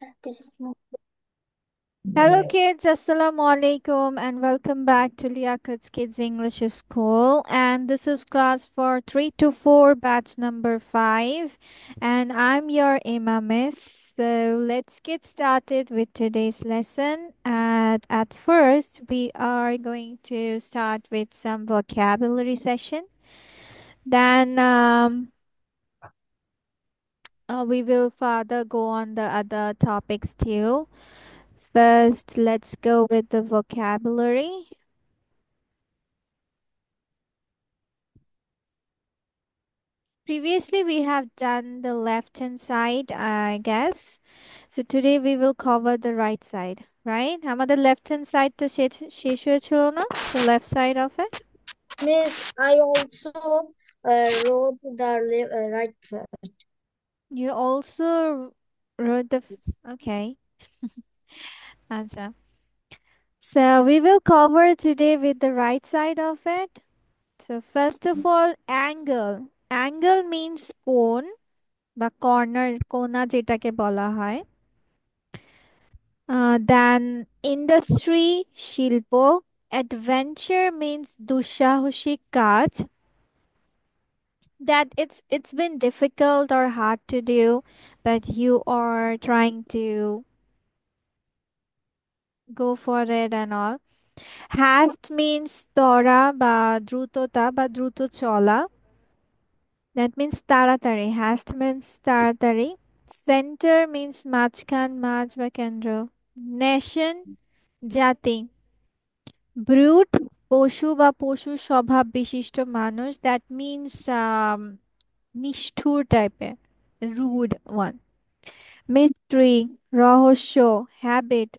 This is not Hello kids, Assalamu alaikum and welcome back to Liakat's Kids English School, and this is class for 3 to 4 batch number 5, and I'm your Emma Miss. So let's get started with today's lesson. And at first we are going to start with some vocabulary session. Then we will further go on the other topics too. First, let's go with the vocabulary. Previously, we have done the left hand side, I guess. So today we will cover the right side, right? আমাদের left hand side টা শেষ হয়েছিল না? The left side of it. Miss, I also wrote the right word. You also wrote the okay. আচ্ছা. So we will cover today with the right side of it. So first of all, angle. Angle means কোণ বা corner কোণা যেটাকে বলা হয়। দেন industry শিল্প, adventure means দুঃসাহসিক কাজ, that it's been difficult or hard to do but you are trying to go for it and all. Hast means ত্বরা বা দ্রুততা বা দ্রুত চলা, that means তাড়াতাড়ি, hast means তাড়াতাড়ি। সেন্টার means মাঝখান, মাঝ বা কেন্দ্র। নেশন জাতি। ব্রুট পশু বা পশু স্বভাব বিশিষ্ট মানুষ, দ্যাট মিনস নিষ্ঠুর টাইপের, রুড ওয়ান। মিস্ট্রি রহস্য, হ্যাবিট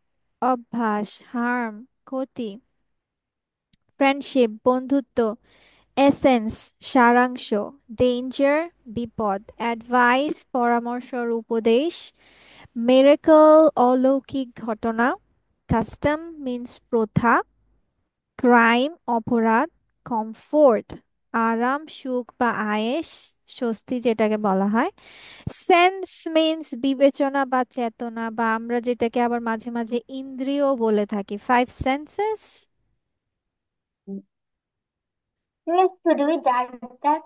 অভ্যাস, হার্ম ক্ষতি। ফ্রেন্ডশিপ বন্ধুত্ব, এসেন্স সারাংশ, ডেঞ্জার বিপদ, অ্যাডভাইস পরামর্শ or উপদেশ, মিরাকল অলৌকিক ঘটনা, কাস্টম মিন্স প্রথা, ক্রাইম অপরাধ, কমফোর্ট আরাম সুখ বা আয়েশ, স্বস্তি যেটাকে বলা হয়। সেন্স মিন্স বিবেচনা বা চেতনা, বা আমরা যেটাকে আবার মাঝে মাঝে ইন্দ্রিয় বলে থাকি, five senses. Miss, could we write that?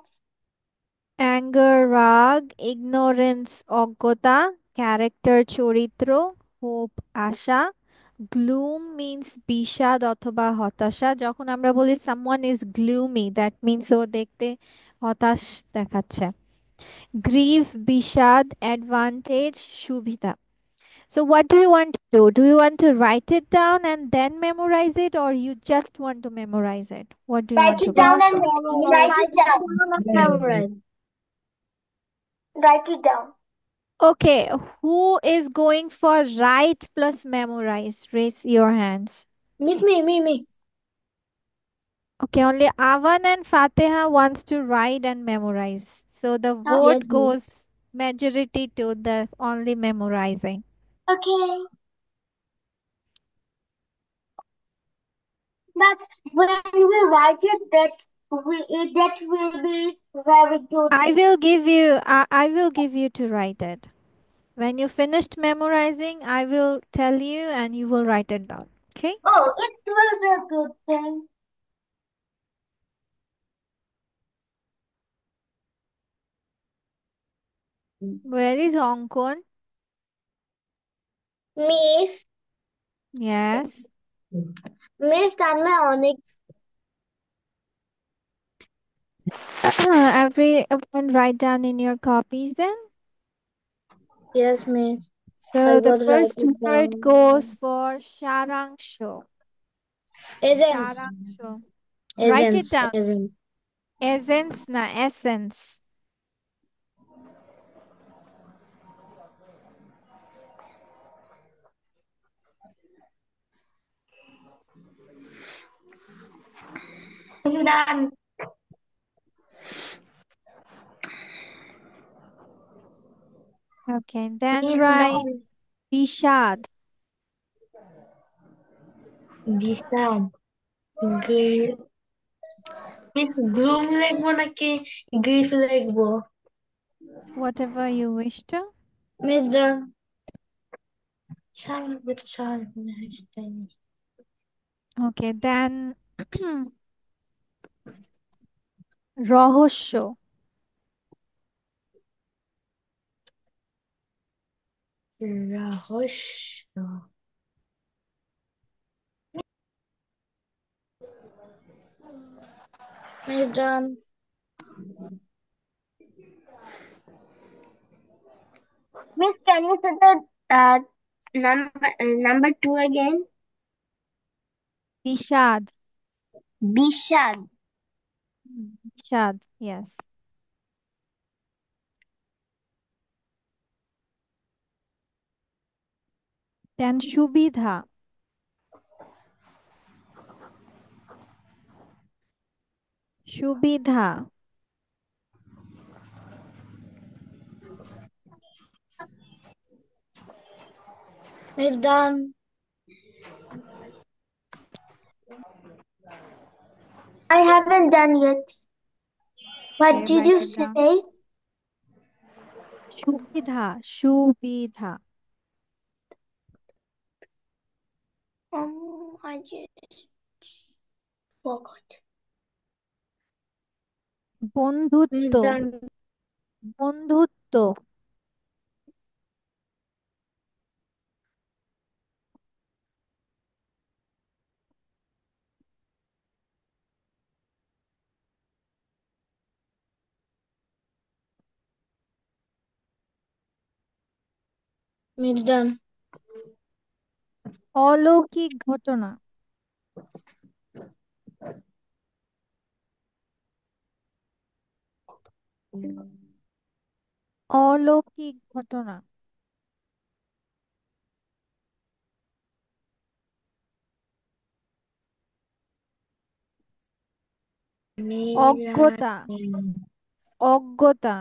Anger রাগ, ইগনোরেন্স অজ্ঞতা, ক্যারেক্টার চরিত্র, হোপ আশা, গ্লুম মিন্স বিষাদ অথবা হতাশা। যখন আমরা বলি someone is gloomy, that means ও দেখতে হতাশ দেখাচ্ছে। গ্রিভ বিষাদ, অ্যাডভান্টেজ সুবিধা। So what do you want to do? Do you want to write it down and then memorize it, or you just want to memorize it? What do you Write want to it do? down and write it down. Memorize. Write it down. Okay, who is going for write plus memorize? Raise your hands. Miss, me. Okay, only Avan and Fatiha wants to write and memorize. So the Oh, vote yes, Miss. goes majority to the only memorizing. Okay. But when we write it, that will be very good. I will give you to write it. When you finished memorizing, I will tell you and you will write it down. Okay? Oh, it will be a good thing. Where is Onkon? Miss, Yes. Miss, আমি অনেক Everyone write down in your copies then. Yes, Miss. I So the was first writing word down. goes for Sharangsho. Essence. Sharangsho. Write it Essence. down. Essence. Essence na essence. Done. Okay, then Miss, write done. Bishad. Bishad. Grief. Miss, gloom লিখবো নাকি grief লিখবো? Whatever you wish to. Miss, done. যেটা চার মনে হয় সেটাই নেই। ওকে দেন রহস্য। রহস্য। Miss John. Miss, can you say the number two again? বিষাদ। Bishad. বিষাদ, ইয়েস। দেন সুবিধা। সুবিধা। Miss John. I haven't done yet. Okay, What did right you it down. say? সুবিধা, সুবিধা। I just forgot. বন্ধুত্ব। Miss John. বন্ধুত্ব। Miss John. অলৌকিক ঘটনা। অলৌকিক ঘটনা। অজ্ঞতা। অজ্ঞতা।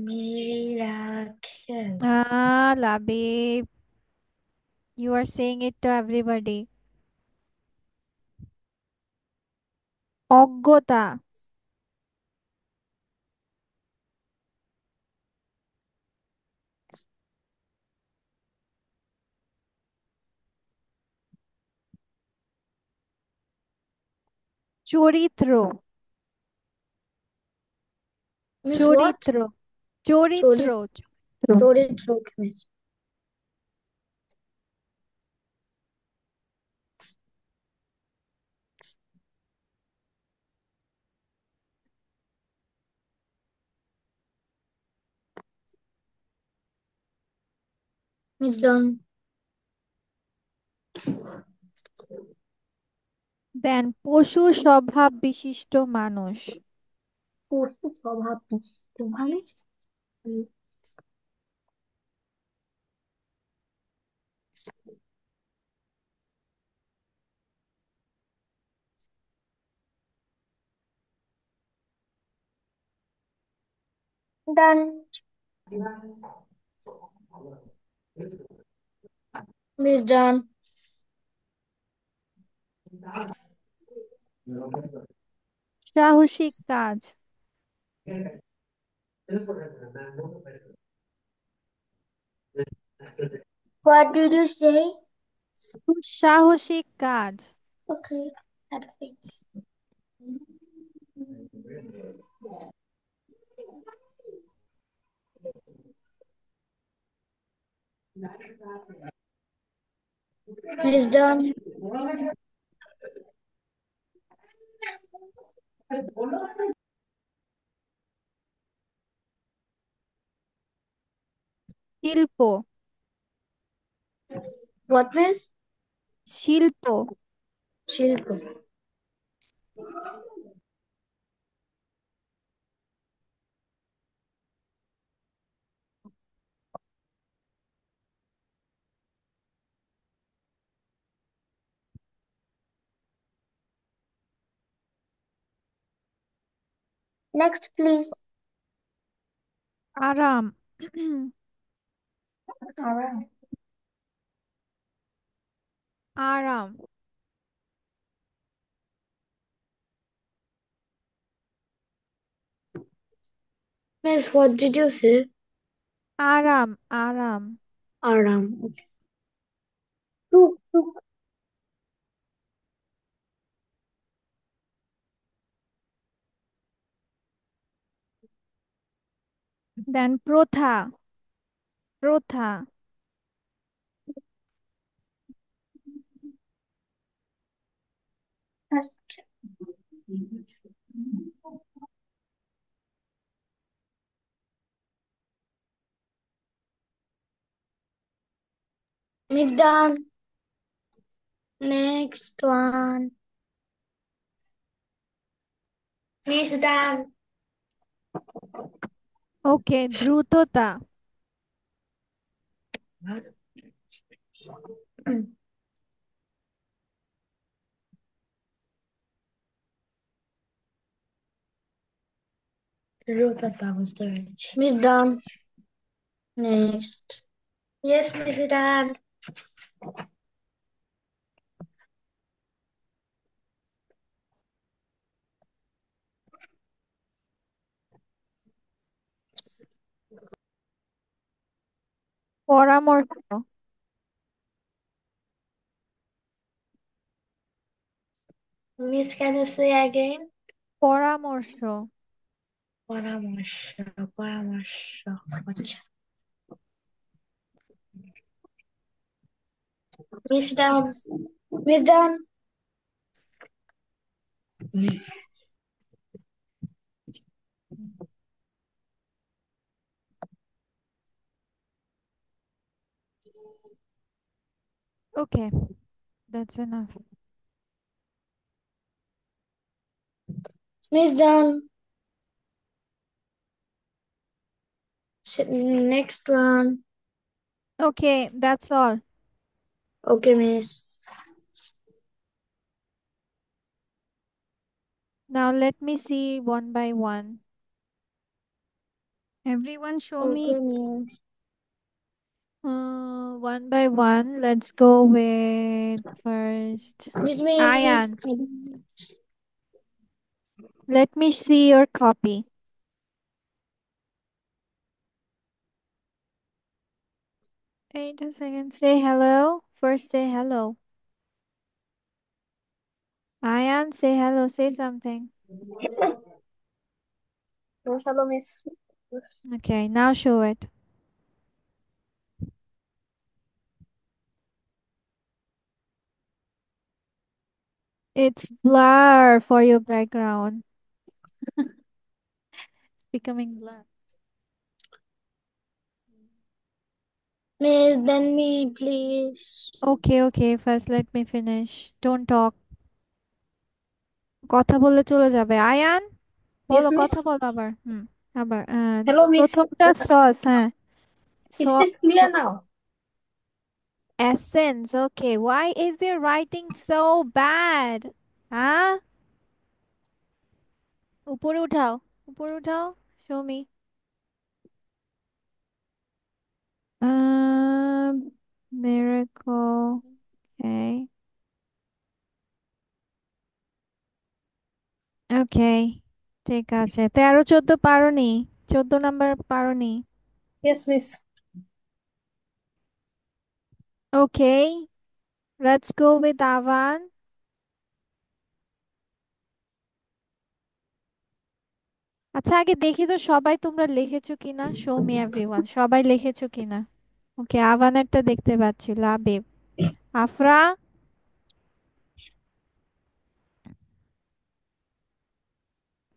Miracle. Labib, you are saying it to everybody. অজ্ঞতা। চরিত্র। Miss what? চরিত্র। চরিত্র। Chorit. চরিত্র। Chorit rook, Miss. Miss John. দেন পশু স্বভাব বিশিষ্ট মানুষ। পশু স্বভাব বিশিষ্ট মানুষ। Done. Miss John. সাহসিক কাজ। What did you say? সাহসিক কাজ। Okay, perfect. Miss John. শিল্প। What, Miss? শিল্প। শিল্প. Next, please. আরাম। Alright. আরাম। Miss, what did you say? আরাম, আরাম। Aram. Okay. Two, two. দেন প্রথা, প্রথা। First. Miss done. Next one. Miss done. ওকে, দ্রুততা। Rotata বুঝতে পেরেছি। Miss done. Next. Yes, Miss done. পরামর্শ, Miss, can you say again? পরামর্শ। পরামর্শ, পরামর্শ। আচ্ছা। Miss done. Miss done. Okay, that's enough. Miss done. Next one. Okay, that's all. Okay, Miss. Now let me see one by one. Everyone show me Okay, Miss. one by one. Let's go with first Miss. Ayan. Let me see your copy. Wait a second. Say hello. First say hello. Ayan, say hello. Say something. Hello, Miss. Okay, now show it. It's blur for your background. It's becoming blur. Miss, then me, please. Okay, okay. First let me finish. Don't talk. কথা বললে চলে যাবে। Ayaan, Yes, বলো, Miss. কথা বলো আবার। আবার Hello, Miss. প্রথমটা সস, হ্যাঁ। Is it clear now? Essence. Okay, why is your writing so bad? হ্যাঁ, উপরে উঠাও, উপরে উঠাও। Show me. Miracle. Okay. Okay. ঠিক আছে, 13 14 পারোনি, 14 নাম্বার পারোনি। Yes, Miss. Okay, let's go with Avan. আচ্ছা, আগে দেখি তো সবাই তোমরা লিখেছো কিনা। শো মি এভরিওয়ান, সবাই লিখেছো কিনা। ওকে, আভানেরটা দেখতে পাচ্ছি। লাবিব, আফরা,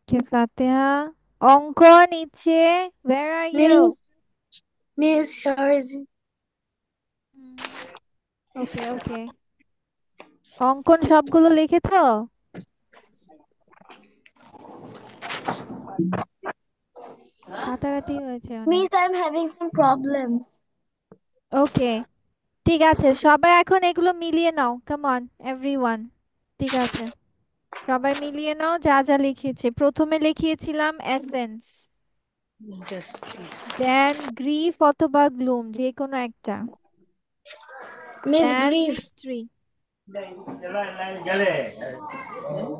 কে, ফাতেহা, অঙ্ক নিচ্ছে। Where are you? Miss, here is it. ওকে, ওকে। অঙ্কন সবগুলো লিখেছো? কাটাকাটি হয়েছে অনেক। Miss, I'm having some problems. ওকে, ঠিক আছে, সবাই এখন এগুলো মিলিয়ে নাও। Come on everyone. ঠিক আছে, সবাই মিলিয়ে নাও যা যা লিখেছে। প্রথমে লিখিয়েছিলাম এসেন্স, দেন গ্রিফ অথবা গ্লুম, যে কোনো একটা, Miss দেন Grief. মিস্ট্রি,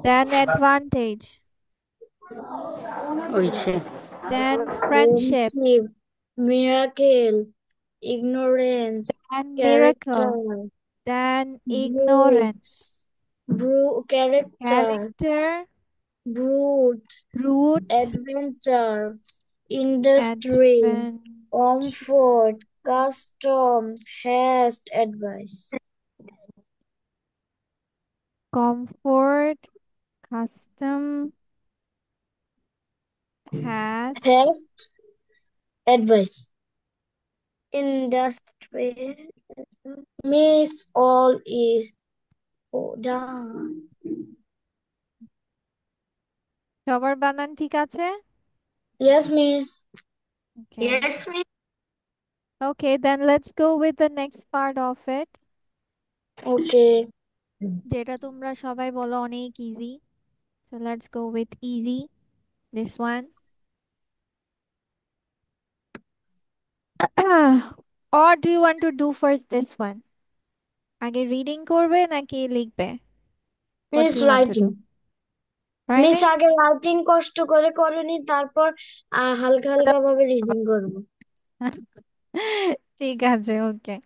দেন অ্যাডভান্টেজ, হয়েছে। দেন friendship, Friendship. Miracle, ignorance, And miracle. character, Then brute, ignorance. character, Character, brute, brute, adventure, industry, adventure, comfort, custom, haste, advice. comfort, custom, hast, Haste, advice. Industry. Miss all is done. সবার বানান ঠিক আছে? Yes, miss. Okay. Yes, miss. Okay, then let's go with the next part of it. Okay. যেটা তোমরা সবাই বলো অনেক easy. So let's go with easy. This one. Or do you want to do first this one? আগে reading করবে নাকি লিখবে? What Miss do you want to do? writing. Miss Writing? আগে রাইটিং কষ্ট করে করেনি, তারপর হালকা হালকা ভাবে রিডিং করবো। ঠিক আছে, ওকে।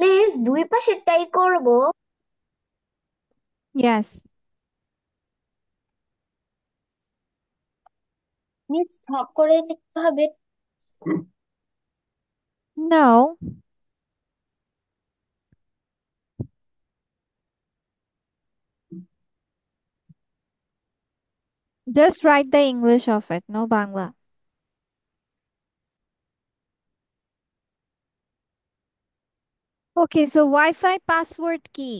মিস দুই পাশেরটাই করব। Yes. মিস ছক করে লিখতে হবে। No. Just write the English of it, no Bangla. Okay, so Wi-Fi password key.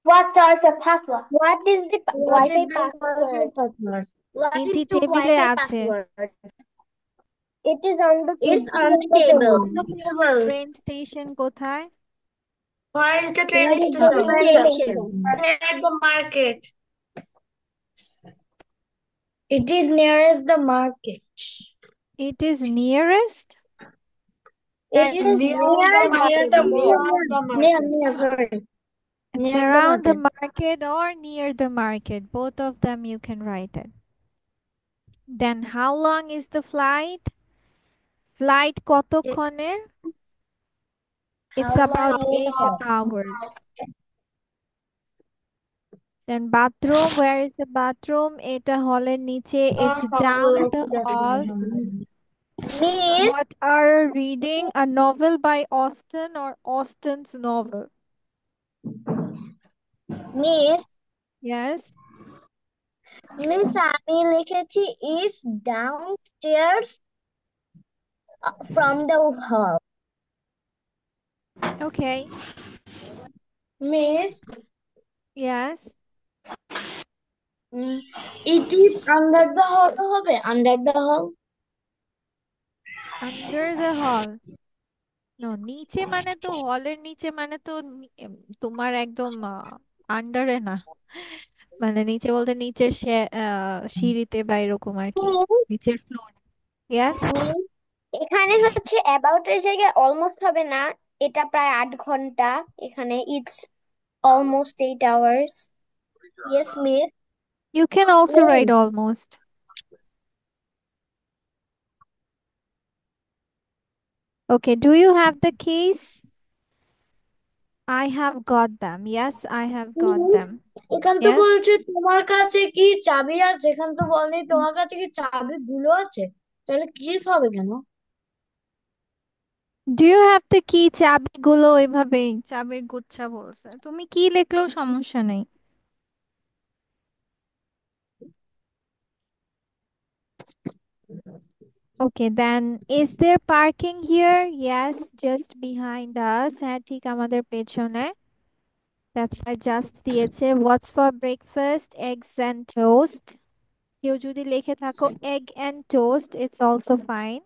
What's the password? What is the What is Wi-Fi the password? password? What এটি is the টেবিলে Wi-Fi আছে। password? It is on the It's table. on the table. Train station কোথায়? Where is the train Where is the station? train station? Near the market. It is nearest the market. It is nearest. It is near the Near, sorry. It's Near the around the market. market or near the market. Both of them you can write it. Then how long is the flight? Flight কতক্ষণের? It's How about long is 8 the hours. Then bathroom, where is the bathroom? এটা হলের নিচে. It's down the hall. Miss, What are reading? A novel by Austen or Austen's novel? Miss, Yes. Miss আমি লিখেছি is downstairs from the hall. Okay. Miss, Yes. it is under the hall হবে, under the hall. Under the hall. No, নিচে মানে তো হলের নিচে মানে তো তোমার একদম আন্ডারে না। মানে নিচে বলতে নিচের সিঁড়িতে বা এরকম আর কি, নিচের ফ্লোর। ইয়েস। এখানে হচ্ছে অ্যাবাউট এর জায়গায় অলমোস্ট হবে না, এটা প্রায় 8 ঘন্টা। এখানে it's almost 8 hours. Yes, miss. You can also write almost. Okay, do you have the keys? I have got them. Yes, I have got them. এখান তো Yes. বলছে তোমার কাছে কি চাবি আছে, এখান তো বলেনি তোমার কাছে কি চাবি গুলো আছে, তাহলে কি হবে কেন? Do you have the key? চাবিগুলো এভাবেই চাবির গুচ্ছা বলছে, তুমি কি লিখলেও সমস্যা নেই। Okay, then is there parking here? Yes, just behind us. হ্যাঁ, ঠিক আমাদের পেছনে। That's why just দিয়েছে। What's for breakfast? Eggs and toast. কেউ যদি লিখে থাকো egg and toast, it's also fine.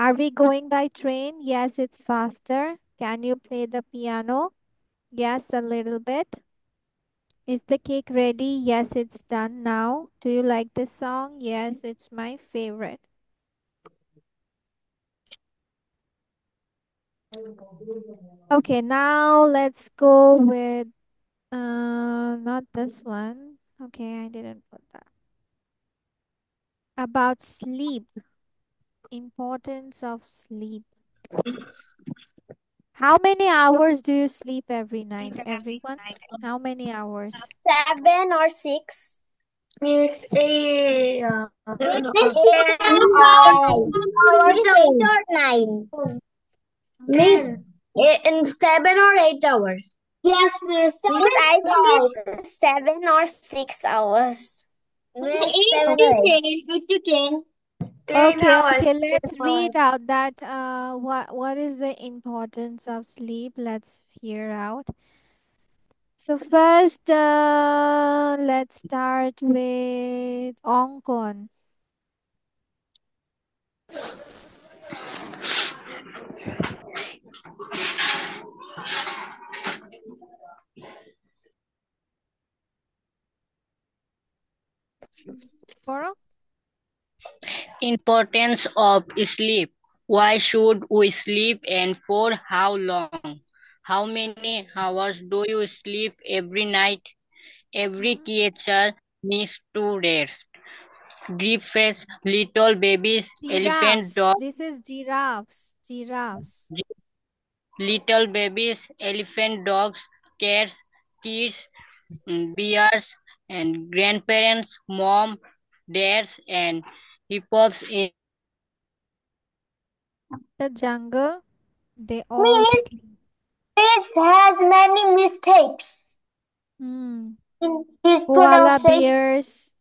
Are we going by train? Yes, it's faster. Can you play the piano? Yes, a little bit. Is the cake ready? Yes, it's done now. Do you like this song? Yes, it's my favorite. Okay, now let's go with not this one. Okay, I didn't put that. About sleep, importance of sleep. How many hours do you sleep every night, everyone? How many hours? 7 or 6. It's a It no, is eight 8 hours, eight 8 or 9. Miss, in 7 or 8 hours. Yes, miss. Miss, I sleep 7 or 6 hours. Miss, Eight seven to or eight. 10. 8 to 10. Ten Okay, hours. okay, Ten let's hours. read out that what is the importance of sleep? Let's hear out. So first, let's start with Onkon. Poro? Importance of sleep. Why should we sleep and for how long? How many hours do you sleep every night? Every Mhm. creature needs to rest. Giraffes, little babies, elephant, Giraffes. dogs, This is giraffes. Giraffes. little babies, elephant, dogs, cats, kids, bears, and grandparents, mom, dads, and hippos in The jungle. They all Miss, sleep. this has many mistakes Hmm. in his Koala pronunciation bears,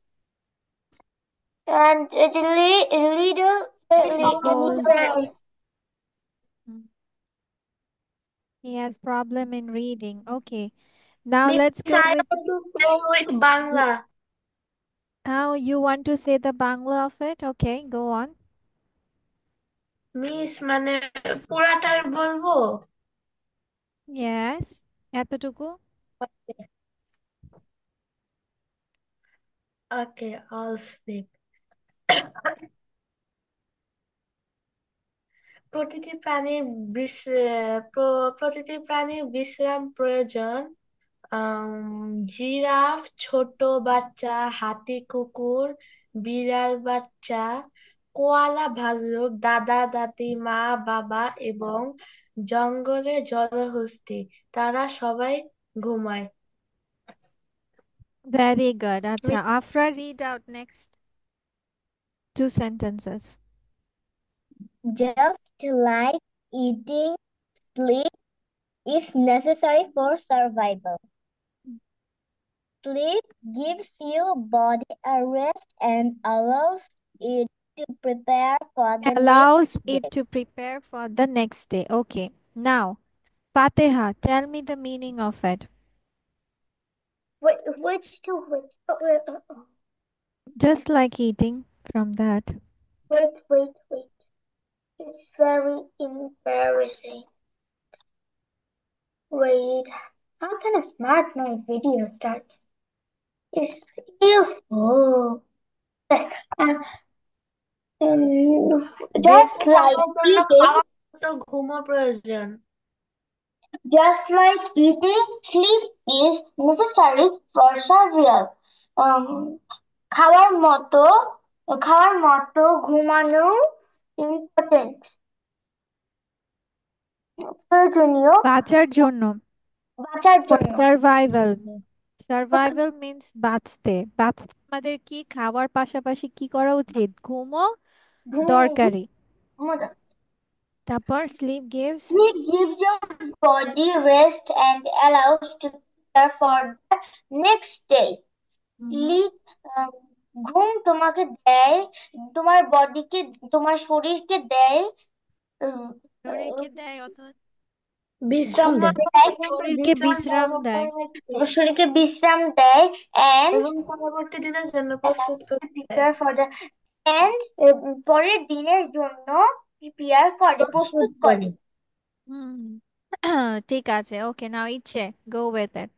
and it's little hippos. animals. Hmm. He has problem in reading. Okay. Now Miss, let's go I with want to go with Bangla. how you want to say the Bangla of it. Okay, go on. Miss মানে পুরাটার বলবো? Yes. এতটুকু? Okay, I'll sleep. প্রতিটি প্রাণীর প্রতিটি প্রাণীর বিশ্রাম প্রয়োজন। Giraffe, ছোট বাচ্চা, হাতি, কুকুর, বিড়াল বাচ্চা, কোয়ালা, ভাল্লুক, দাদা দাদি, মা বাবা এবং জঙ্গলে জলহস্তী, তারা সবাই ঘুমায়। Very good. Acha. Afra, read out next two sentences. Just like eating, sleep is necessary for survival. Sleep gives your body a rest and allows it to prepare for the Allows next it day. to prepare for the next day. Okay. Now, Fatiha, tell me the meaning of it. Wait, which to which? Just like eating from that. Wait. It's very embarrassing. Wait, how can a smart noise video start? It's beautiful. Yes, বেঁচে just like থাকার জন্য eating, খাওয়ার মতো ঘুমও প্রয়োজন। sleep is necessary for survival. Um, খাওয়ার মতো ঘুমানো ইম্পর্টেন্ট প্রয়োজনীয় বাঁচার জন্য। বাঁচার For জন্য survival. Survival means বাঁচতে। বাঁচতে আমাদের কি খাওয়ার পাশাপাশি কি করা উচিত? ঘুমও দরকারি। ঘুমো তারপর sleep gives Sleep gives your body rest and allows to prepare for the next day. mhm, Sleep ঘুম তোমাকে দেয় তোমার বডিকে তোমার শরীরকে দেয় উম, শরীরকে দেয় অথবা বিশ্রাম দেয় শরীরকে বিশ্রাম দেয়। শরীরকে বিশ্রাম দেয় and এবং পরবর্তী দিনের জন্য প্রস্তুত করে দেয়। prepare for the and পরের দিনের জন্য প্রস্তুত প্রস্তুত করে। করে হুম ঠিক আছে। Okay, now ইচ্ছে go with it.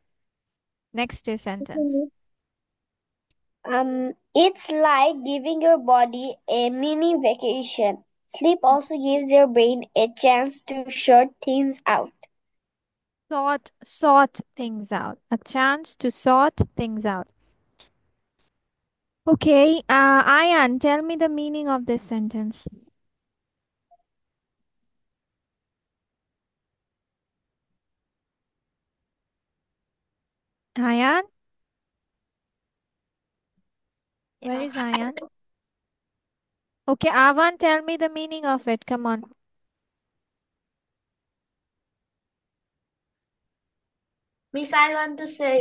Next two sentence. It's like giving your body a mini vacation. Sleep also gives your brain a chance to sort things out. Sort things out. A chance to sort things out. Okay, Ayan, tell me the meaning of this sentence. Ayan, where is Ayan? Okay, Avan, tell me the meaning of it. Come on. Miss, I want to say,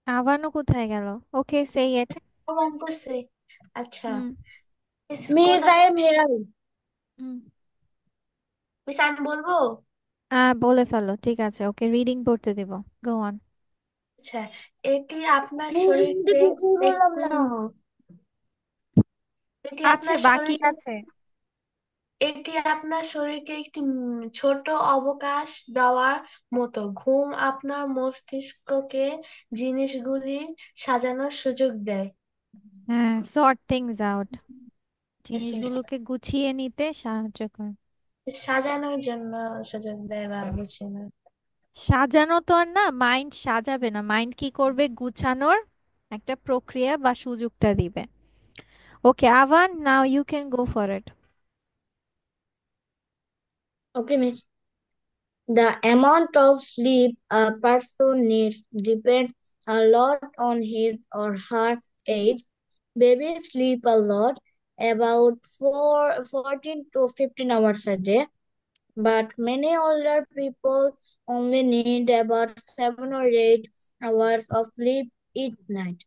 আবানও কোথায় গেল? Okay, say it. I want to say. আচ্ছা। হুম Miss, I am here. Hmm miss, আমি বলবো? বলে ফেলো, ঠিক আছে, ওকে reading পড়তে দিব। Go on. আচ্ছা, এটি আপনার শরীরকে বললাম না। এটি আছে, আপনার বাকি শরীরকে আছে। এটি আপনার শরীরকে একটি ছোট অবকাশ দেওয়ার মতো। ঘুম আপনার মস্তিষ্ককে জিনিসগুলি সাজানোর সুযোগ দেয়। হ্যাঁ, sort things out, Yes, yes. জিনিসগুলোকে গুছিয়ে নিতে সাহায্য করে। সাজানোর জন্য সুযোগ দেয় বা বুঝি না। সাজানো তো আর না, মাইন্ড সাজাবে না, মাইন্ড কি করবে, গুছানোর একটা প্রক্রিয়া বা সুযোগটা দিবে। Okay Aavan, now you can go for it. Okay, miss. The amount of sleep a person needs depends a lot on his or her age. Babies sleep a lot, about 14 to 15 hours a day, but many older people only need about 7 or 8 hours of sleep each night.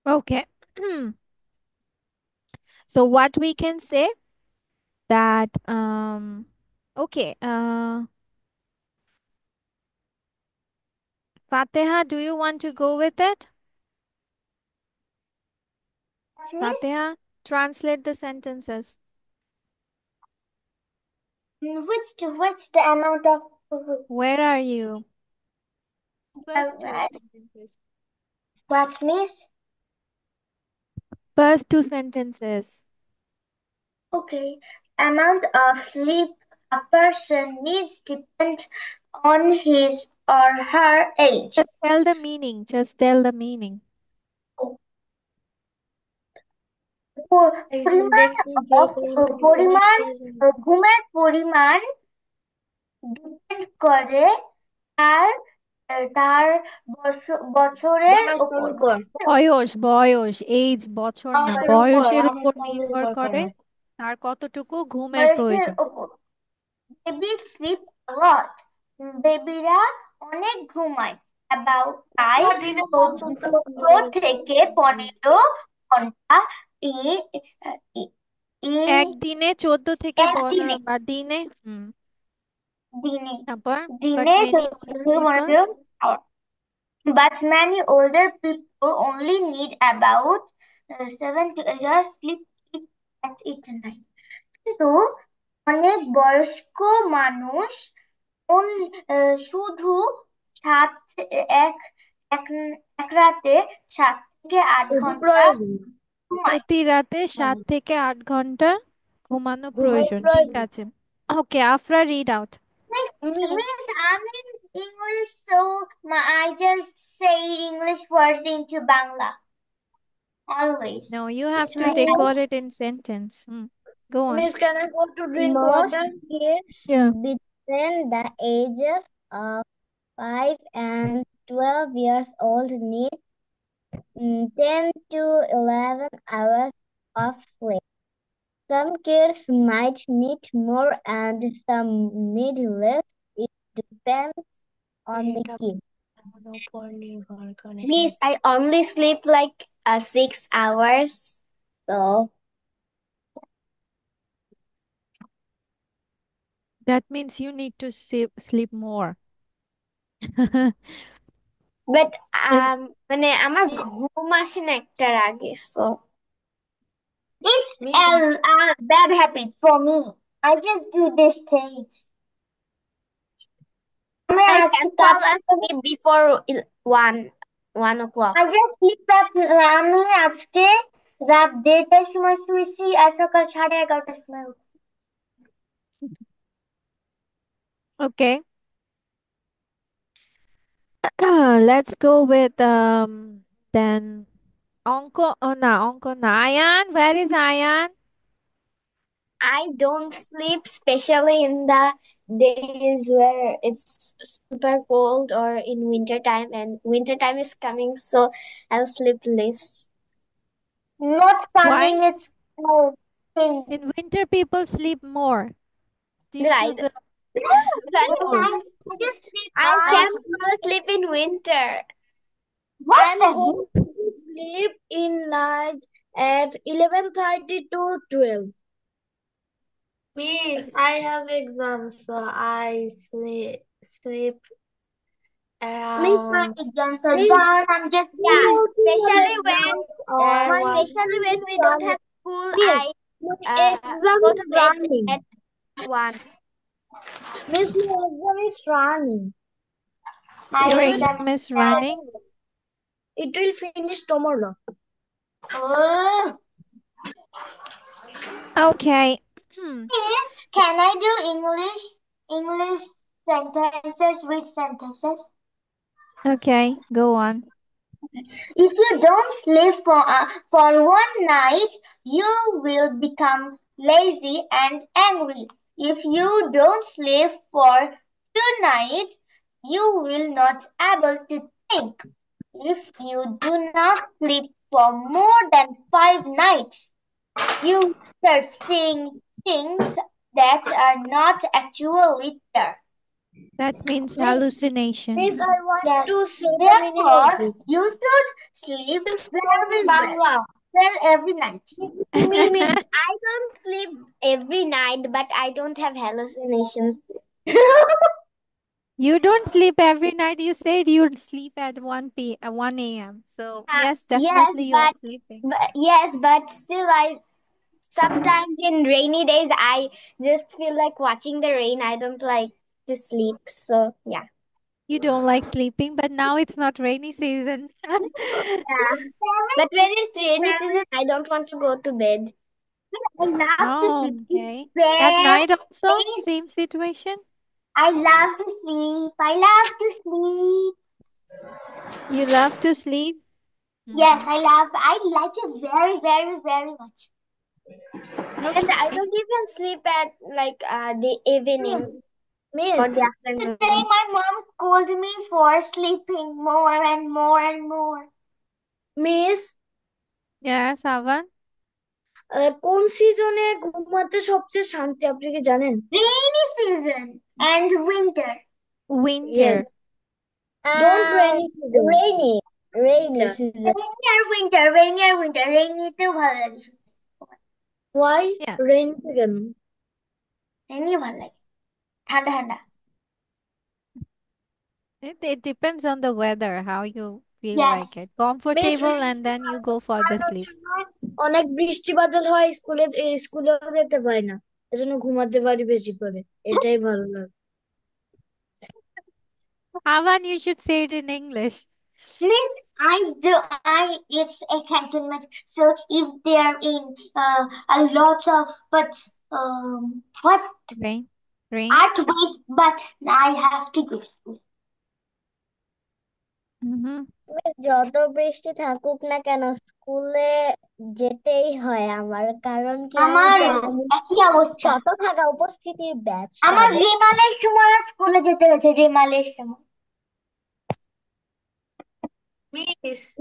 Okay. So what we can say that okay, Fateha, do you want to go with it? Miss, Fateha, translate the sentences. which the amount of Where are you? First two uh, sentences. what miss? First two sentences. Okay, amount of sleep a person needs depends on his or her age. Just tell the meaning. Just tell the meaning. পরিমাণ পরিমাণ ঘুমের পরিমাণ depend করে তার তার বছরের বয়সের উপর উপর বয়স, এইজ, বছর না, বয়সের উপর বয়সের উপর অনেকটা নির্ভর নির্ভর করে করে। তার কতটুকু ঘুমের বয়সের প্রয়োজন। উপর বেবি স্লিপ লট বেবিরা অনেক ঘুমায় অ্যাবাউট তাই আপনার দিনে কতটা 14 থেকে 15 ঘন্টা ই- ই- ইন একদিনে 14 থেকে একদিনে বা দিনে দিনে তারপর বাট দিনে মেনি 14 older থেকে people 15 hour. But many older people only need about 7 years sleep at each night. কিন্তু অনেক বয়স্ক মানুষ শুধু সাত এক এক এক রাতে 7 থেকে 8 ঘন্টা প্রয়োজন। ঘুমায়। প্রতি রাতে 7 থেকে 8 ঘন্টা ঘুমানো ঘুমের প্রয়োজন, ঠিক প্রয়োজন। আছে। Okay Afra, read out. Miss, I'm in English, so I just say English words into Bangla always. No, you have It's to my decode it in sentence. Go on. Miss, can I go to drink most water? kids Yeah. between the ages of 5 and 12 years old need 10 to 11 hours of sleep. Some kids might need more and some need less. It depends on the kid. Miss, I only sleep like 6 hours. So, That means you need to sleep more. but And মানে আমার ঘুম আসে না একটার আগে, so it's Miss, a bad habit for me. I just do these things. I can fall asleep before 1 o'clock. I just sleep that আমি আজকে রাত 1:30টার সময় শুয়েছি আর সকাল 11:30টার সময় উঠছি। Okay. Let's go with then Onko. Oh, na Onko na. Ayan, where is Ayan? I don't sleep, especially in the days where it's super cold or in winter time, and winter time is coming, so I'll sleep less. Not Why? coming, it's cold. Thing. In winter, people sleep more due to Right. the But cold. I can fall asleep in winter. I'm going to sleep in night at 11:30 to 12. Miss, I have exams, so I sleep Miss, around Exams are Miss, done. I'm just especially when or one. especially when we don't have school, Miss, I my exam go to is bed running. at 1. Miss, my exam is running. Your My exam is running. It will finish tomorrow. Oh. Okay. Yes, can I do English sentences with sentences? Okay, go on. If you don't sleep for one night, you will become lazy and angry. If you don't sleep for 2 nights, you will not able to think. If you do not sleep for more than 5 nights, you start seeing things that are not actually there. That means Miss, hallucination. Miss, I want Yes. to say the meaning of Therefore, this. you should sleep Miss, very well every night. Mimi, I don't sleep every night, but I don't have hallucinations. You don't sleep every night. You said you'd sleep at 1 a.m. So yes, Yes, definitely you are sleeping. but still, I sometimes in rainy days I just feel like watching the rain. I don't like to sleep, so yeah. You don't like sleeping, but now it's not rainy season. Yeah. But when it's rainy season, I don't want to go to bed. I love to Oh, sleep. okay. At Very, night also, same situation. I love to sleep. I love to sleep. You love to sleep. Yes, Mhm. I like it very, very, very much. And I Okay. don't even sleep at like the evening or Miss, the afternoon. Today my mom scolded me for sleeping more and more and more. Miss, Yes, Avan. কোন সিজনে ঘুমাতে সবচেয়ে শান্তি আপনি কি জানেন? Rainy season and winter. Yes. Winter. Don't rainy season. Rainy আচ্ছা, season. Rainy তেও ভালো লাগে। why Yeah. rain কেন? Rainy ভালো লাগে। ঠান্ডা ঠান্ডা। It depends on the weather, how you feel Yes. like it. Miss, Comfortable and then you go for the sleep. অনেক বৃষ্টি বাদল হয় স্কুলেও যেতে পারি না, এজন্য ঘুমাতে পারি বেশি করে, এটাই ভালো লাগে। Avan, you should say it in English. Please, it's a cantonment. So if they're in a lot of, but what Rain. Rain. earthquake, but I have to go. Mm-hmm. যত বৃষ্টি থাকুক না কেন স্কুলে যেতেই হয় আমার, কারণ কি আমি আমারও জানি একই অবস্থা। শতভাগা উপস্থিতির ব্যাচ আমার পাবো। রেমালের সময় স্কুলে যেতে হয়েছে, রেমালের সময়।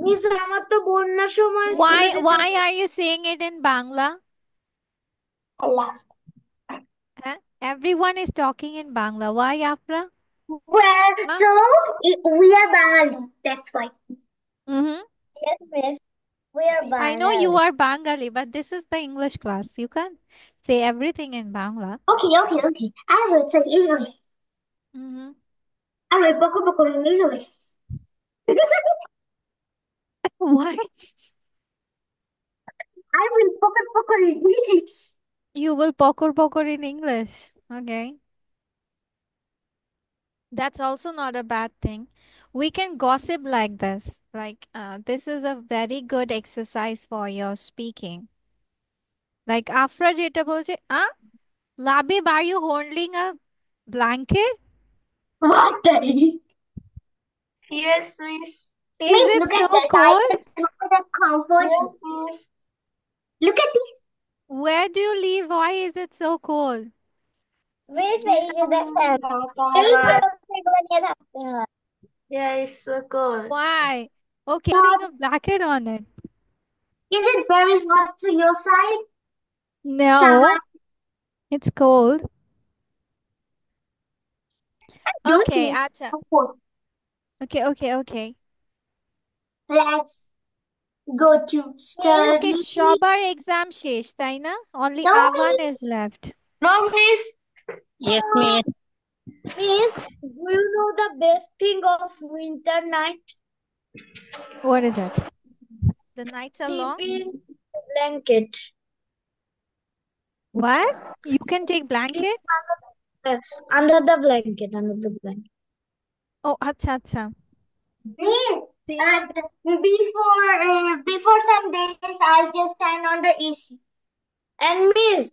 মিস, আমার তো বন্যার সময় স্কুলে যেতে Why are you saying it in Bangla? Allah. Everyone is talking in Bangla. Why, Afra? Well, Huh? so we are Bengali, that's why. Mm-hmm. Yes, miss. We are I know you Bengali. are Bengali, but this is the English class. You can't say everything in Bangla. Okay. I will say English. Mm-hmm. I will boko in English. Why? I will boko in English. You will pokor in English. Okay. That's also not a bad thing. We can gossip like this. Like, this is a very good exercise for your speaking. Like, Afra যেটা বলছে, Labib, are you holding a blanket? What the heck? Yes, miss. Is Miss, it look at so this. I cold? just got the comfort. Yes, miss. Look at this. Where do you live? Why is it so cold? Miss, Miss, এই যে দেখেন Dhaka, এই but এগুলো নিয়ে থাকতে হয়। yeah, it's so cold. Why? Okay, putting a blanket on it. Is it very hot to your side? No, Shama, it's cold. don't Okay, you? acha. Comfort. Okay. Let's go to Okay, study. সবার exam শেষ, তাই না? Only No, Avan miss. is left. No, miss. Yes, miss. Miss, do you know the best thing of winter night? What is it? The nights are long? Sleeping blanket. What? You can take Sleep blanket? under the blanket, under the blanket. Oh, acha. Miss, See? and before some days, I just stand on the AC. And miss,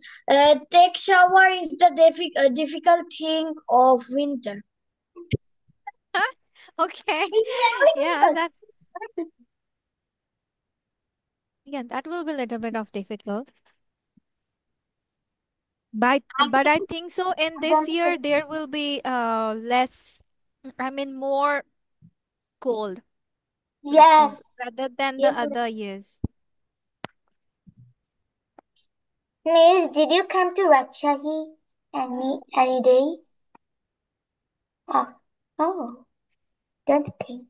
take shower is the difficult thing of winter. Okay. It's very Yeah, difficult. that will be a little bit of difficult. But I think so in this year there will be less, more cold Yes. rather than the Yes. other years. Miss, did you come to Rajshahi any day? Oh, don't think.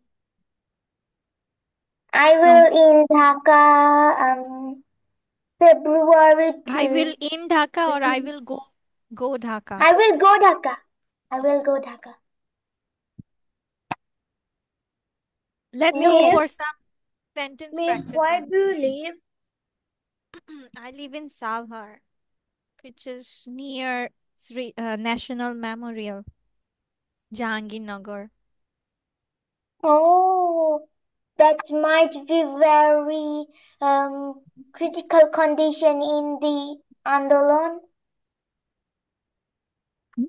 I will in Dhaka February I will 2. in Dhaka or I will go Dhaka. I will go Dhaka. I will go Dhaka. Let's go Miss, for some sentence Miss, practice where then. do you live? I live in Savhar, which is near National Memorial, Jahangirnagar. Oh, that might be very critical condition in the Andolan.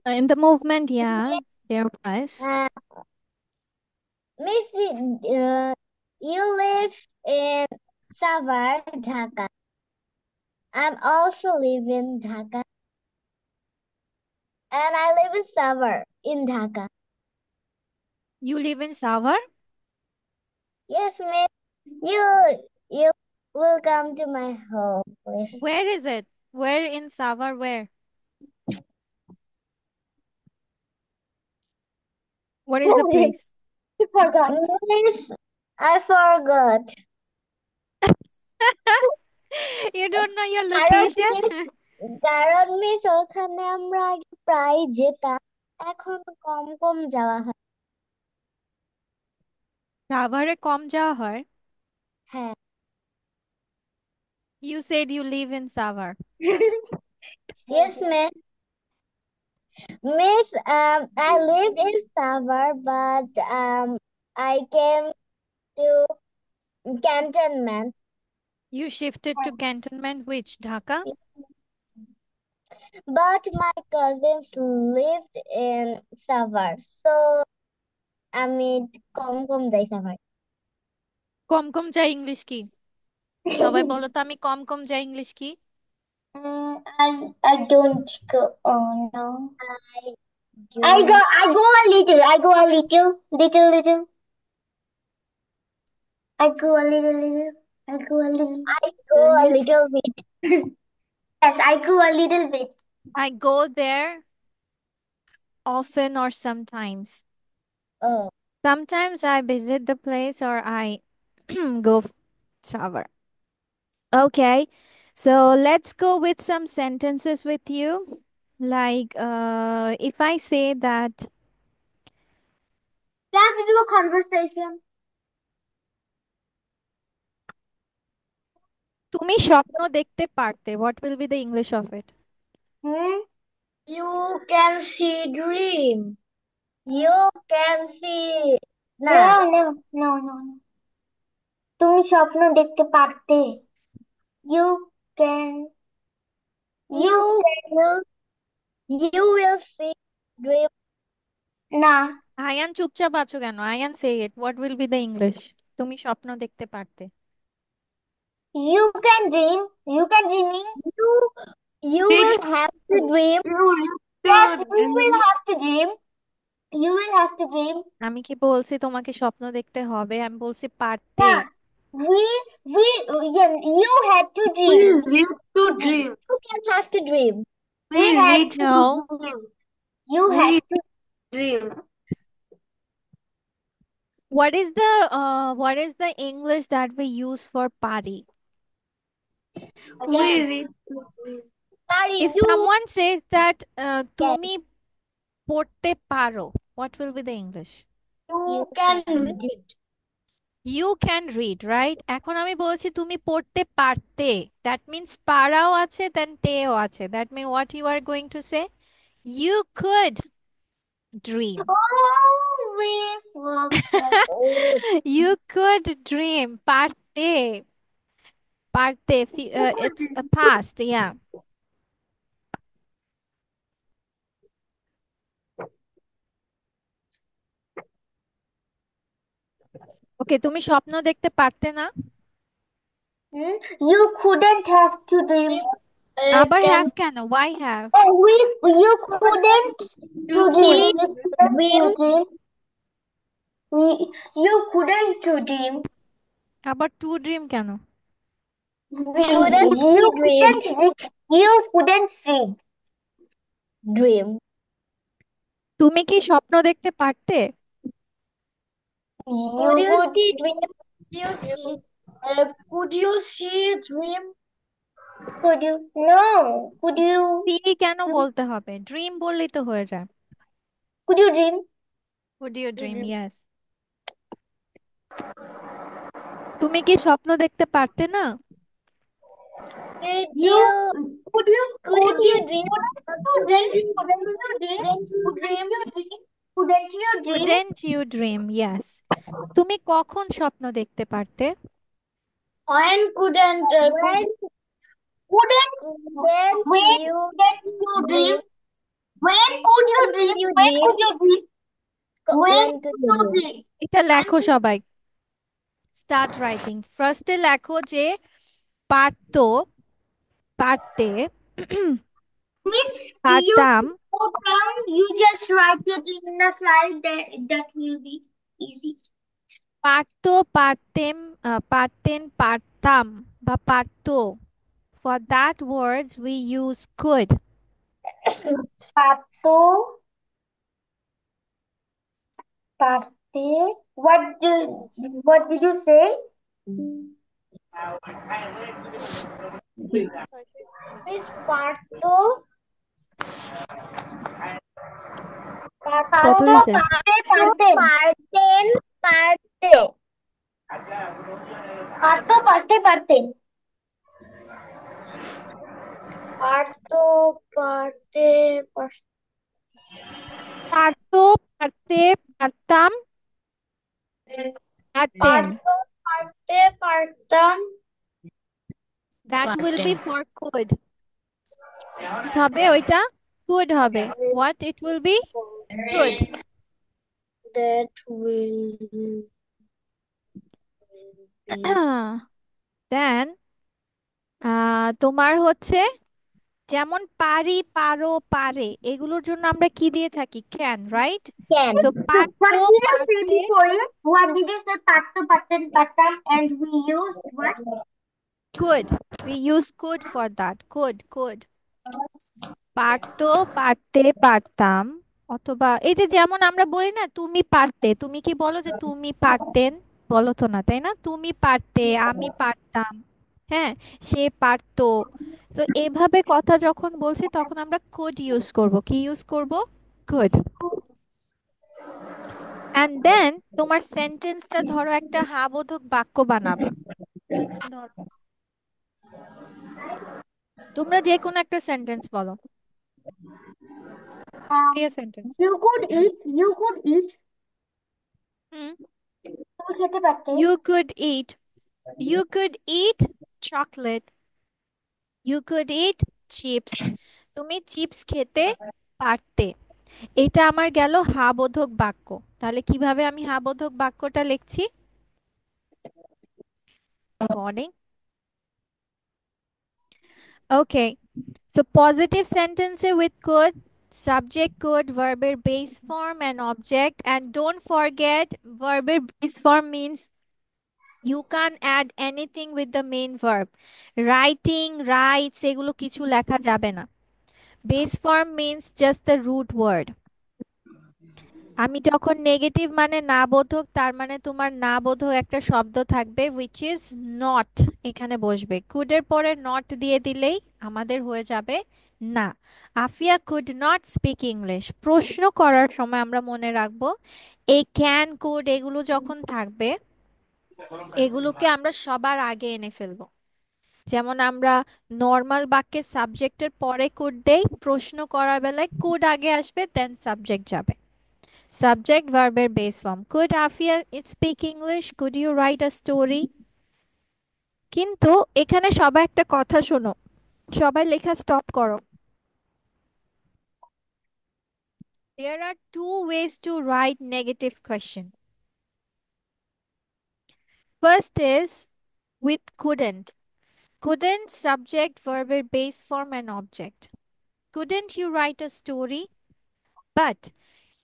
In the movement, yeah, there was. Miss, you live in Savar, Dhaka. I'm also live in Dhaka. And I live in Savar in Dhaka. You live in Savhar? Yes, miss. You will come to my home, please. Where is it? Where in Savhar? Where? What is the place? You forgot. Miss, I forgot. You don't know your location? কারণ miss ওখানে আমরা আগে প্রায় যেতাম এখন কম কম যাওয়া হয় সাভারে কম যাওয়া হয়? হ্যাঁ You said you live in Savhar. yes miss I lived in Savar but I came to Cantonment You shifted to Cantonment, which? Dhaka? but my cousins lived in Savar so আমি কম কম যাই সাভার কম কম যা ইংলিশ কি? সবাই বলো তো আমি কম কম যা English কি? I don't go. Oh no. I I go a little. I go a little. I go a little. I go a little. I go a little bit Yes, I go a little bit. I go there often or sometimes. oh Sometimes I visit the place or I go shower. Okay, so let's go with some sentences with you. Like, if I say that Let's do a conversation. তুমি স্বপ্ন দেখতে পারতে, what will be the English of it? You can see dream. you can see না No. তুমি স্বপ্ন দেখতে পারতে। You can. you You will see dream. না। আয়ান চুপচাপ আছো কেন? Ayan, say it, what will be the English? তুমি স্বপ্ন দেখতে পারতে। You can dream. You can dreaming. You will have to dream. Yes, you will have to dream. You will have to dream. আমি কি বলছি তোমাকে স্বপ্ন দেখতে হবে? আমি বলছি পারতে। Yeah. Yeah, you had to dream. We need to dream. You can have to dream. We had need to No. dream. You had to Dream. What is the English that we use for party? We again. need to dream. Sorry, If you someone says that can. তুমি পড়তে পারো, what will be the English? You can read. You can read, right? এখন আমি বলছি তুমি পড়তে পারতে, that means পারাও আছে, then তেও আছে, that means what you are going to say? You could dream. Oh, we forgot. You could dream. পারতে, পারতে, it's a past, yeah. ওকে, তুমি স্বপ্ন দেখতে পারতে না? You couldn't have to dream. আবার have কেন? Why have? Oh, you couldn't to dream. dream. You couldn't to dream. আবার to dream কেন? Couldn't You dream. couldn't dream. Dream. তুমি কি স্বপ্ন দেখতে পারতে? Could you see dream? Could you see dream? Could you? No. Could you? see কেন বলতে হবে? ড্রিম বললেই তো হয়ে যায়। Could you dream? Would you dream? Yes. তুমি কি স্বপ্ন দেখতে পারতে না? Could You you couldn't you dream? couldn't you dream? Couldn't you dream? Wouldn't you dream? Yes. তুমি কখন স্বপ্ন দেখতে পারতে? When couldn't When couldn't when when you couldn't you dream? dream? When could you dream? You When dream? could you dream? When When could could you you dream? এটা লেখো সবাই। Start writing. ফার্স্টে লেখো যে পারতো, পারতে, Means পারতাম, go down, you just write it in the slide that will be easy. পারতো, পারতেম, পারতেন, পারতাম বা পারতো। For that words we use could. Pato, parte. What did you say? Miss Pato. কত দিছে? Parten. Pato, parte. Parto, parte, পারতো, পারতে, পারতাম, পারতেন। partam. That will be পারতেন। for could. কি হবে ওইটা? could হবে। What it will be? could. That will be. Then তোমার হচ্ছে যেমন পারি, পারো, পারে, এগুলোর জন্য আমরা কি দিয়ে থাকি? can, right? Can. So What পারতো, did you say পারতে, before it? What did you say? Parto, parten, partam, and we use what? could. We use could for that. could. পারতো, পারতে, পারতাম, অথবা এই যে যেমন আমরা বলি না তুমি পারতে, তুমি কি বলো যে তুমি পারতেন? বলো তো না, তাই না? তুমি পারতে, আমি পারতাম, হ্যাঁ, সে পারতো। তো এভাবে কথা যখন বলছি তখন আমরা could ইউজ করব। কি ইউজ করব? could. and then তোমার সেন্টেন্সটা ধরো একটা হা বোধক বাক্য বানাবা। ধরো তোমরা যে কোনো একটা সেন্টেন্স বলো, sentence. You could eat. You could eat. হুম, তুমি খেতে পারতে। you could eat, you could eat chocolate, you could eat chips. তুমি চিপস খেতে পারতে। এটা আমার গেল হা বোধক বাক্য। তাহলে কিভাবে আমি হা বোধক বাক্যটা লিখছি? Recording. Okay, so positive sentences with could, subject could, verb base form and object. And don't forget, verb base form means you can't add anything with the main verb. Writing, writes এগুলো কিছু লেখা যাবে না। Base form means just the root word. আমি যখন negative মানে না বোধক, তার মানে তোমার না বোধক একটা শব্দ থাকবে which is not, এখানে বসবে। could এর পরে not দিয়ে দিলেই আমাদের হয়ে যাবে না। Afia could not speak English। প্রশ্ন করার সময় আমরা মনে রাখবো এই ক্যান could এগুলো যখন থাকবে এগুলোকে আমরা সবার আগে এনে ফেলবো। যেমন আমরা নর্মাল বাক্যে সাবজেক্টের পরে could দেই, প্রশ্ন করার বেলায় could আগে আসবে দেন সাবজেক্ট যাবে। Subject verb base form. Could Afia speak English? Could you write a story? কিন্তু এখানে সবাই একটা কথা শোনো, সবাই লেখা স্টপ করো। There are two ways to write negative question. First is with couldn't. Couldn't subject verb base form and object. Couldn't you write a story? But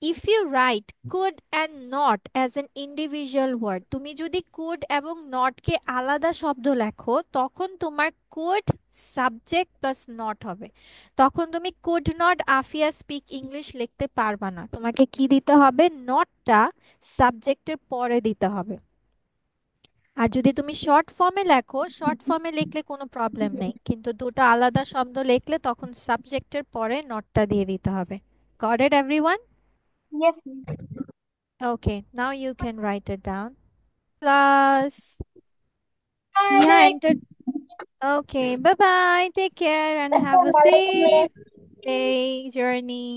if you write could and not as an individual word, তুমি যদি could এবং not কে আলাদা শব্দ লেখো তখন তোমার could subject plus not হবে। তখন তুমি could not Afia speak English লিখতে পারবা না, তোমাকে কি দিতে হবে, নটটা সাবজেক্টের পরে দিতে হবে। আর যদি তুমি শর্ট ফর্মে লেখো, শর্ট ফর্মে লিখলে কোনো প্রবলেম নেই, কিন্তু দুটো আলাদা শব্দ লিখলে তখন সাবজেক্টের পরে নটটা দিয়ে দিতে হবে। Got it everyone? Yes. Okay, now you can write it down. Plus, yeah, enter. Okay, bye bye. Take care and have a safe day journey.